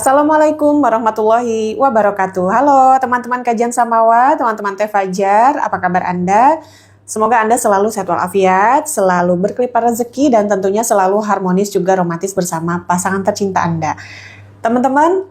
Assalamualaikum warahmatullahi wabarakatuh. Halo teman-teman kajian Samawa, teman-teman Teh Fajar, apa kabar Anda? Semoga Anda selalu sehat walafiat, selalu berkelimpah rezeki, dan tentunya selalu harmonis juga romantis bersama pasangan tercinta Anda. Teman-teman,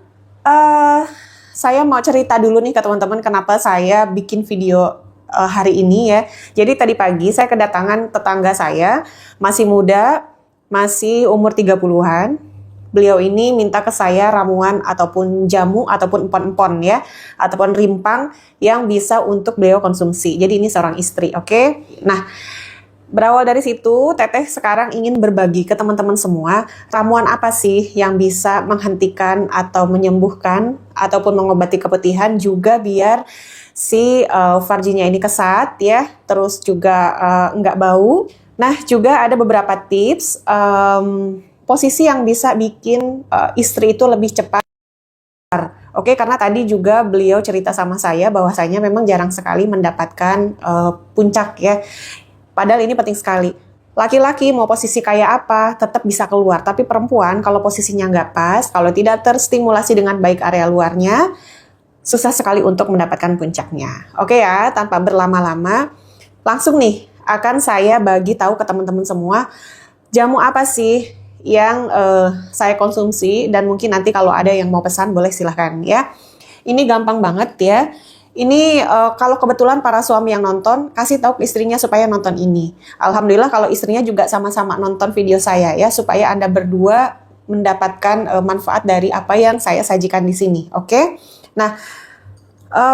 saya mau cerita dulu nih ke teman-teman kenapa saya bikin video hari ini ya. Jadi tadi pagi saya kedatangan tetangga saya, masih muda, masih umur 30-an. Beliau ini minta ke saya ramuan ataupun jamu ataupun empon-empon ya, ataupun rimpang yang bisa untuk beliau konsumsi. Jadi ini seorang istri, oke? Nah, berawal dari situ, Teteh sekarang ingin berbagi ke teman-teman semua, ramuan apa sih yang bisa menghentikan atau menyembuhkan ataupun mengobati keputihan juga biar si Farjinya ini kesat ya, terus juga nggak bau. Nah, juga ada beberapa tips posisi yang bisa bikin istri itu lebih cepat. Oke, karena tadi juga beliau cerita sama saya bahwasanya memang jarang sekali mendapatkan puncak ya. Padahal ini penting sekali. Laki-laki mau posisi kayak apa tetap bisa keluar, tapi perempuan kalau posisinya nggak pas, kalau tidak terstimulasi dengan baik area luarnya, susah sekali untuk mendapatkan puncaknya. Oke ya, tanpa berlama-lama, langsung nih akan saya bagi tahu ke teman-teman semua jamu apa sih yang saya konsumsi, dan mungkin nanti kalau ada yang mau pesan boleh silahkan ya. Ini gampang banget ya. Ini kalau kebetulan para suami yang nonton, kasih tahu ke istrinya supaya nonton ini. Alhamdulillah kalau istrinya juga sama-sama nonton video saya ya, supaya Anda berdua mendapatkan manfaat dari apa yang saya sajikan di sini. Oke? Nah,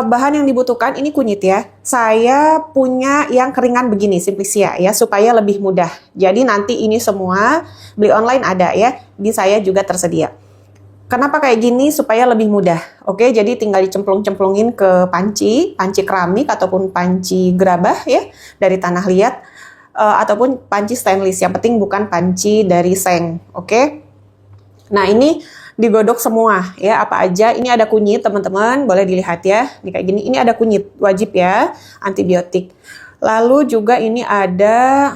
bahan yang dibutuhkan ini kunyit ya. Saya punya yang keringan begini, Simplicia ya, supaya lebih mudah. Jadi nanti ini semua beli online ada ya, di saya juga tersedia. Kenapa kayak gini? Supaya lebih mudah. Oke, jadi tinggal dicemplung-cemplungin ke panci keramik ataupun panci gerabah ya, dari tanah liat, ataupun panci stainless. Yang penting bukan panci dari seng. Oke. Nah, ini digodok semua ya, apa aja. Ini ada kunyit teman-teman, boleh dilihat ya. Ini kayak gini, ini ada kunyit, wajib ya, antibiotik. Lalu juga ini ada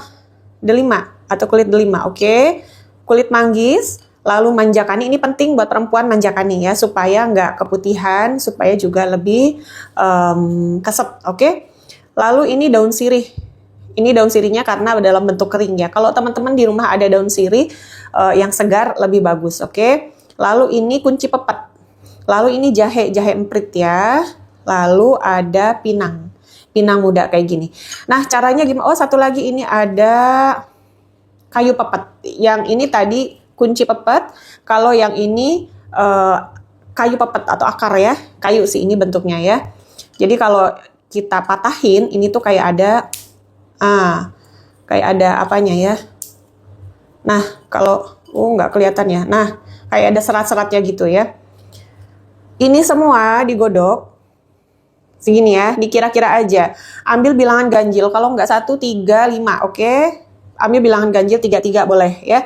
delima atau kulit delima, oke. Kulit manggis, lalu manjakani, ini penting buat perempuan manjakani ya, supaya nggak keputihan, supaya juga lebih kesep, oke. Lalu ini daun sirih. Ini daun sirihnya karena dalam bentuk kering ya. Kalau teman-teman di rumah ada daun sirih yang segar lebih bagus, oke. Lalu ini kunci pepet. Lalu ini jahe emprit ya. Lalu ada pinang muda kayak gini. Nah, caranya gimana? Oh, satu lagi ini ada kayu pepet. Yang ini tadi kunci pepet. Kalau yang ini kayu pepet atau akar ya. Kayu sih ini bentuknya ya. Jadi kalau kita patahin, ini tuh kayak ada apanya ya. Nah, kalau nggak kelihatan ya. Nah, kayak ada serat-seratnya gitu ya. Ini semua digodok segini ya, dikira-kira aja. Ambil bilangan ganjil, kalau nggak 1, 3, 5, oke? Ambil bilangan ganjil 3 boleh ya.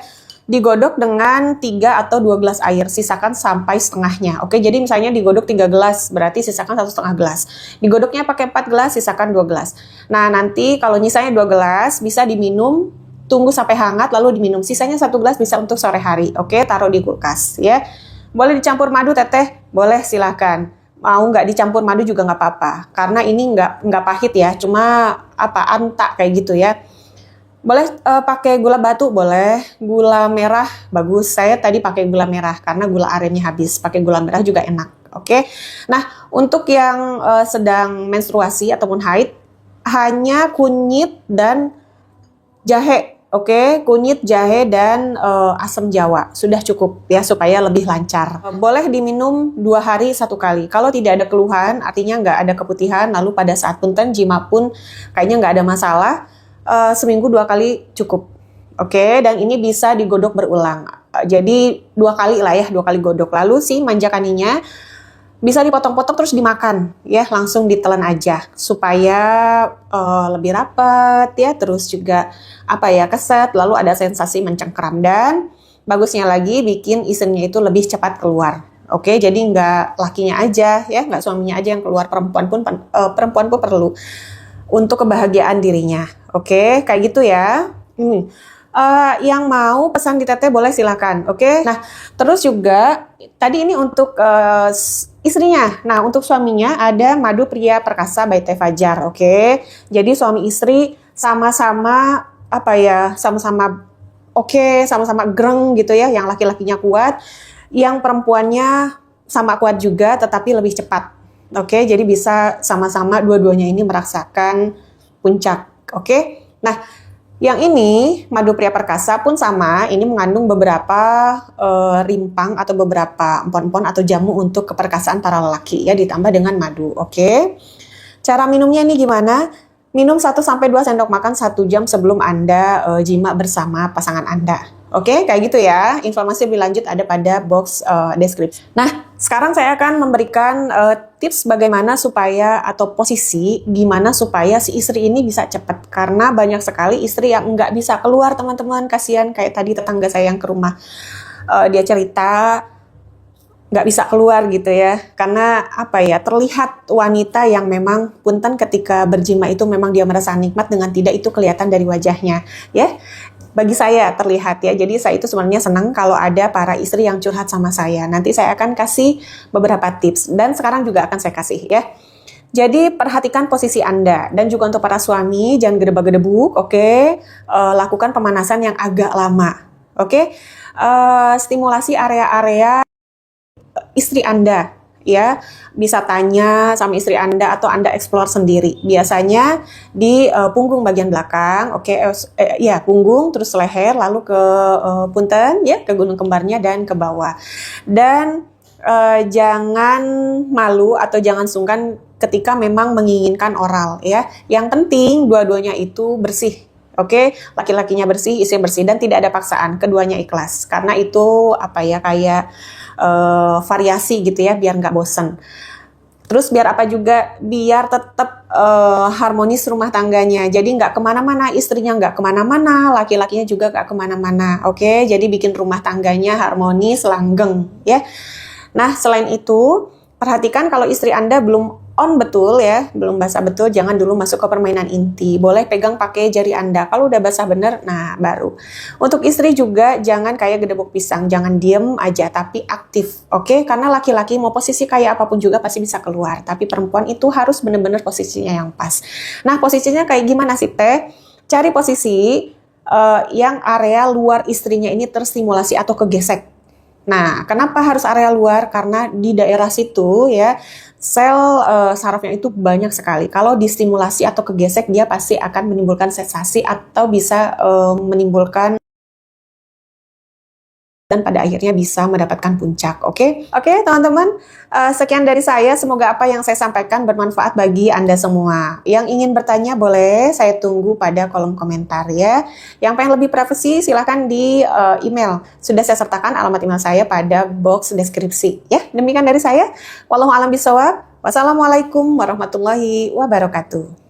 Digodok dengan 3 atau 2 gelas air, sisakan sampai setengahnya. Oke, jadi misalnya digodok 3 gelas, berarti sisakan 1,5 gelas. Digodoknya pakai 4 gelas, sisakan 2 gelas. Nah, nanti kalau nyisanya 2 gelas, bisa diminum, tunggu sampai hangat lalu diminum. Sisanya 1 gelas bisa untuk sore hari. Oke, taruh di kulkas ya. Boleh dicampur madu Teteh? Boleh, silahkan. Mau nggak dicampur madu juga nggak apa-apa. Karena ini nggak pahit ya, cuma anta kayak gitu ya. Boleh pakai gula batu, boleh. Gula merah bagus. Saya tadi pakai gula merah karena gula arennya habis. Pakai gula merah juga enak. Oke. Nah, untuk yang sedang menstruasi ataupun haid, hanya kunyit dan jahe. Oke, kunyit, jahe, dan asam jawa. Sudah cukup ya, supaya lebih lancar. Boleh diminum 2 hari 1 kali. Kalau tidak ada keluhan, artinya nggak ada keputihan, lalu pada saat punten, jima pun kayaknya nggak ada masalah, seminggu 2 kali cukup. Oke, dan ini bisa digodok berulang. Jadi 2 kali lah ya, 2 kali godok. Lalu si manjakaninya bisa dipotong-potong terus dimakan ya, langsung ditelan aja supaya lebih rapat ya, terus juga keset, lalu ada sensasi mencengkeram, dan bagusnya lagi bikin isennya itu lebih cepat keluar. Oke, jadi nggak lakinya aja ya, nggak suaminya aja yang keluar, perempuan pun perlu untuk kebahagiaan dirinya. Oke, kayak gitu ya. Yang mau pesan di Teteh boleh silakan, oke? Nah, terus juga tadi ini untuk istrinya. Nah, untuk suaminya ada Madu Pria Perkasa by Teh Fajar, oke? Jadi suami istri sama-sama apa ya? Sama-sama oke, sama-sama greng gitu ya. Yang laki-lakinya kuat, yang perempuannya sama kuat juga, tetapi lebih cepat. Oke, jadi bisa sama-sama dua-duanya ini merasakan puncak, oke? Nah, yang ini, Madu Pria Perkasa pun sama, ini mengandung beberapa rimpang atau beberapa empon-empon atau jamu untuk keperkasaan para lelaki ya, ditambah dengan madu, oke? Cara minumnya ini gimana? Minum 1-2 sendok makan 1 jam sebelum Anda jima bersama pasangan Anda. Oke, kayak gitu ya. Informasi lebih lanjut ada pada box deskripsi. Nah, sekarang saya akan memberikan tips bagaimana supaya atau posisi gimana supaya si istri ini bisa cepat. Karena banyak sekali istri yang nggak bisa keluar, teman-teman. Kasihan kayak tadi tetangga saya yang ke rumah. Dia cerita nggak bisa keluar gitu ya. Karena apa ya, terlihat wanita yang memang punten ketika berjima itu memang dia merasa nikmat dengan tidak itu kelihatan dari wajahnya. Ya. Bagi saya terlihat ya, jadi saya itu sebenarnya senang kalau ada para istri yang curhat sama saya. Nanti saya akan kasih beberapa tips dan sekarang juga akan saya kasih ya. Jadi perhatikan posisi Anda dan juga untuk para suami jangan gedebak-gedebuk, oke? Lakukan pemanasan yang agak lama, oke? Stimulasi area-area istri Anda. Ya, bisa tanya sama istri Anda atau Anda explore sendiri. Biasanya di punggung bagian belakang, oke, ya punggung, terus leher, lalu ke punten, ya ke gunung kembarnya dan ke bawah. Dan jangan malu atau jangan sungkan ketika memang menginginkan oral, ya. Yang penting dua-duanya itu bersih. Oke, laki-lakinya bersih, istri bersih dan tidak ada paksaan, keduanya ikhlas. Karena itu apa ya kayak variasi gitu ya, biar nggak bosen. Terus biar apa juga, biar tetap harmonis rumah tangganya. Jadi nggak kemana-mana, istrinya nggak kemana-mana, laki-lakinya juga nggak kemana-mana. Oke, jadi bikin rumah tangganya harmonis, langgeng ya. Nah, selain itu, perhatikan kalau istri Anda belum on betul ya, belum basah betul, jangan dulu masuk ke permainan inti. Boleh pegang pakai jari Anda. Kalau udah basah bener, nah baru. Untuk istri juga jangan kayak gedebok pisang, jangan diem aja, tapi aktif. Oke? Karena laki-laki mau posisi kayak apapun juga pasti bisa keluar. Tapi perempuan itu harus bener-bener posisinya yang pas. Nah, posisinya kayak gimana sih Teh? Cari posisi yang area luar istrinya ini terstimulasi atau kegesek. Nah, kenapa harus area luar? Karena di daerah situ ya, sel sarafnya itu banyak sekali. Kalau distimulasi atau kegesek, dia pasti akan menimbulkan sensasi atau bisa menimbulkan dan pada akhirnya bisa mendapatkan puncak, oke? Oke, teman-teman, sekian dari saya. Semoga apa yang saya sampaikan bermanfaat bagi Anda semua. Yang ingin bertanya boleh, saya tunggu pada kolom komentar ya. Yang pengen lebih privasi, silahkan di email. Sudah saya sertakan alamat email saya pada box deskripsi. Ya, demikian dari saya. Wallahu a'lam bishawab. Wassalamualaikum warahmatullahi wabarakatuh.